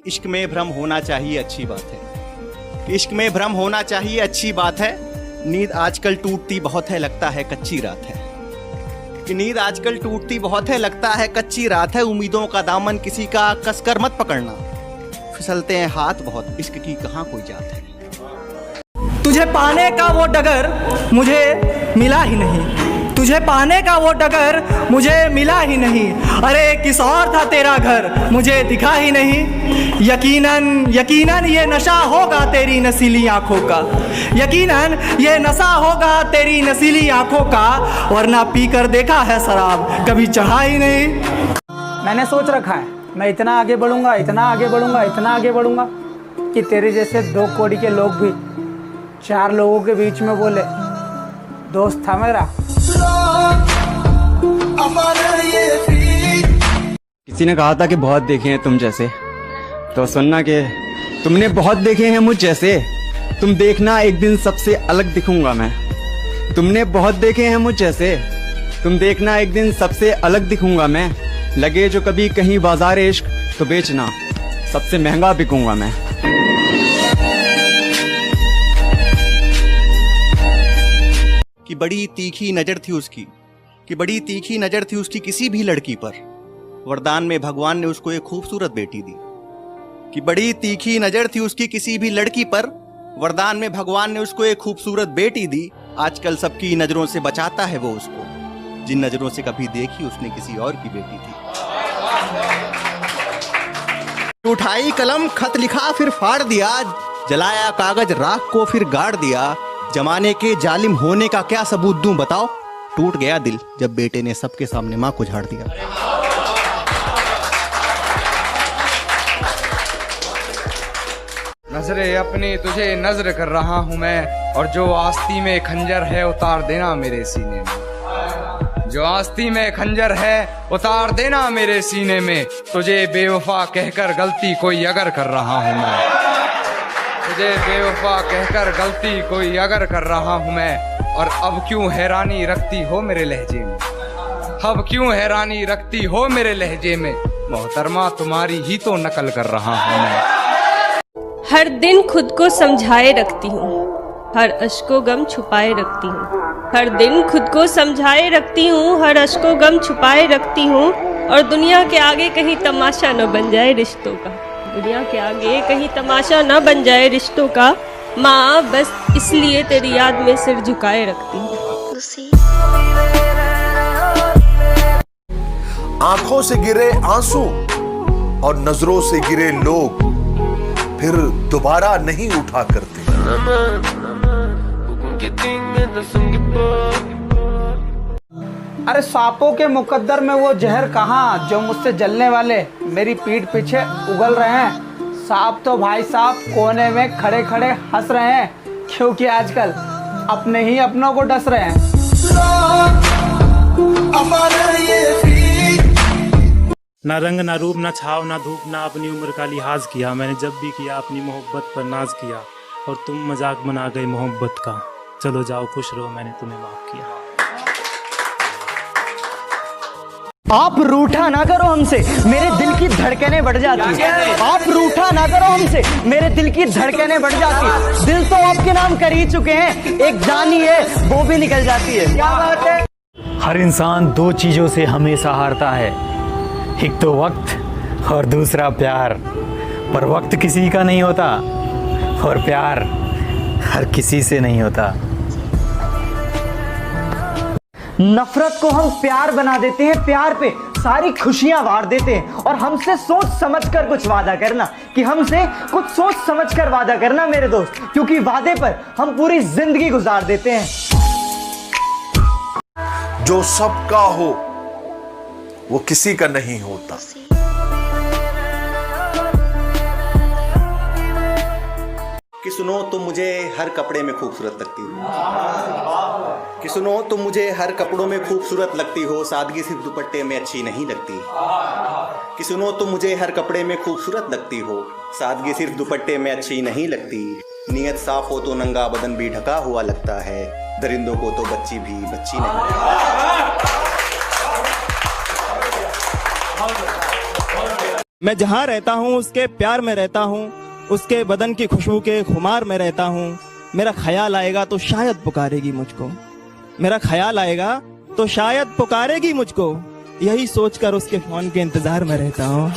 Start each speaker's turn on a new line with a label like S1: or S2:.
S1: इश्क में भ्रम होना चाहिए, अच्छी बात है। इश्क में भ्रम होना चाहिए, अच्छी बात है। नींद आजकल टूटती बहुत है, लगता है कच्ची रात है। कि नींद आजकल टूटती बहुत है, लगता है कच्ची रात है। उम्मीदों का दामन किसी का कसकर मत पकड़ना, फिसलते हैं हाथ बहुत, इश्क की कहाँ कोई जात है।
S2: तुझे पाने का वो डगर मुझे मिला ही नहीं, तुझे पाने का वो डगर मुझे मिला ही नहीं। अरे किस और था तेरा घर, मुझे दिखा ही नहीं। यकीनन यकीनन ये नशा होगा तेरी नसीली आंखों का, यकीनन ये नशा होगा तेरी नसीली आंखों का। वरना पी कर देखा है शराब, कभी चढ़ा ही नहीं।
S3: मैंने सोच रखा है मैं इतना आगे बढ़ूंगा, इतना आगे बढ़ूंगा, इतना आगे बढ़ूंगा कि तेरे जैसे 2 कौड़ी के लोग भी 4 लोगों के बीच में बोले दोस्त था मेरा।
S4: किसी ने कहा था कि बहुत देखे हैं तुम जैसे, तो सुनना कि तुमने बहुत देखे हैं मुझ जैसे। तुम देखना एक दिन सबसे अलग दिखूंगा मैं। तुमने बहुत देखे हैं मुझ जैसे, तुम देखना एक दिन सबसे अलग दिखूंगा मैं। लगे जो कभी कहीं बाजार इश्क तो बेचना, सबसे महंगा बिकूंगा मैं।
S1: कि बड़ी तीखी नजर थी उसकी, कि बड़ी तीखी नजर थी उसकी किसी भी लड़की पर, वरदान में भगवान ने उसको एक खूबसूरत बेटी दी। कि बड़ी तीखी नजर थी उसकी किसी भी लड़की पर, वरदान में भगवान ने उसको एक खूबसूरत बेटी दी। आजकल सबकी नजरों से बचाता है वो उसको, जिन नजरों से कभी देखी उसने किसी और की बेटी थी। उठाई कलम खत लिखा फिर फाड़ दिया, जलाया कागज राख को फिर गाड़ दिया। जमाने के जालिम होने का क्या सबूत दूं बताओ, टूट गया दिल जब बेटे ने सबके सामने मां को झाड़ दिया।
S5: नजरे अपनी तुझे नजर कर रहा हूं मैं, और जो आस्ती में खंजर है उतार देना मेरे सीने में। जो आस्ती में खंजर है उतार देना मेरे सीने में। तुझे बेवफा कहकर गलती कोई अगर कर रहा हूं मैं, तुझे बेवफा कहकर गलती कोई अगर कर रहा हूं मैं। और अब क्यों हैरानी रखती हो मेरे लहजे में, अब क्यों हैरानी रखती हो मेरे लहजे में। मोहतरमा तुम्हारी ही तो नकल कर रहा हूं मैं।
S6: हर दिन खुद को समझाए रखती हूँ, हर अश्को गम छुपाए रखती हूँ। हर दिन खुद को समझाए रखती हूँ, हर अश्को गम छुपाए रखती हूँ। और दुनिया के आगे कहीं तमाशा न बन जाए रिश्तों का, दुनिया के आगे कहीं तमाशा न बन जाए रिश्तों का। माँ बस इसलिए तेरी याद में सिर झुकाए रखती हूँ।
S7: आंखों से गिरे आंसू और नजरों से गिरे लोग फिर दोबारा नहीं उठा करते।
S3: अरे सांपों के मुकद्दर में वो जहर कहाँ जो मुझसे जलने वाले मेरी पीठ पीछे उगल रहे हैं। सांप तो भाई साहब कोने में खड़े खड़े हंस रहे हैं, क्योंकि आजकल अपने ही अपनों को डस रहे हैं।
S8: ना रंग ना रूप ना छाव ना धूप, ना अपनी उम्र का लिहाज किया। मैंने जब भी किया अपनी मोहब्बत पर नाज किया, और तुम मजाक बना गए मोहब्बत का। चलो जाओ खुश रहो, मैंने तुम्हें माफ किया।
S2: आप रूठा ना करो हमसे, मेरे दिल की धड़कनें बढ़ जाती है। आप रूठा ना करो हमसे, मेरे दिल की धड़कनें बढ़ जाती है। दिल तो आपके नाम कर ही चुके हैं, एक जान ही है वो भी निकल जाती है। क्या बात है।
S9: हर इंसान 2 चीजों से हमेशा हारता है, एक तो वक्त और दूसरा प्यार। पर वक्त किसी का नहीं होता और प्यार हर किसी से नहीं होता।
S2: नफरत को हम प्यार बना देते हैं, प्यार पे सारी खुशियां वार देते हैं। और हमसे सोच समझकर कुछ वादा करना, कि हमसे कुछ सोच समझकर वादा करना मेरे दोस्त, क्योंकि वादे पर हम पूरी जिंदगी गुजार देते हैं।
S7: जो सबका हो वो किसी का नहीं होता।
S1: कि सुनो तुम मुझे हर कपड़े में खूबसूरत लगती हो, कि सुनो तुम मुझे हर कपड़ों में खूबसूरत लगती हो, सादगी सिर्फ दुपट्टे में अच्छी नहीं लगती। कि सुनो तुम मुझे हर कपड़े में खूबसूरत लगती हो, सादगी सिर्फ दुपट्टे में अच्छी नहीं लगती। नीयत साफ हो तो नंगा बदन भी ढका हुआ लगता है, दरिंदों को तो बच्ची भी बच्ची नहीं।
S10: मैं जहाँ रहता हूँ उसके प्यार में रहता हूँ, उसके बदन की खुशबू के खुमार में रहता हूँ। मेरा ख्याल आएगा तो शायद पुकारेगी मुझको, मेरा ख्याल आएगा तो शायद पुकारेगी मुझको, यही सोचकर उसके फोन के इंतजार में रहता हूँ।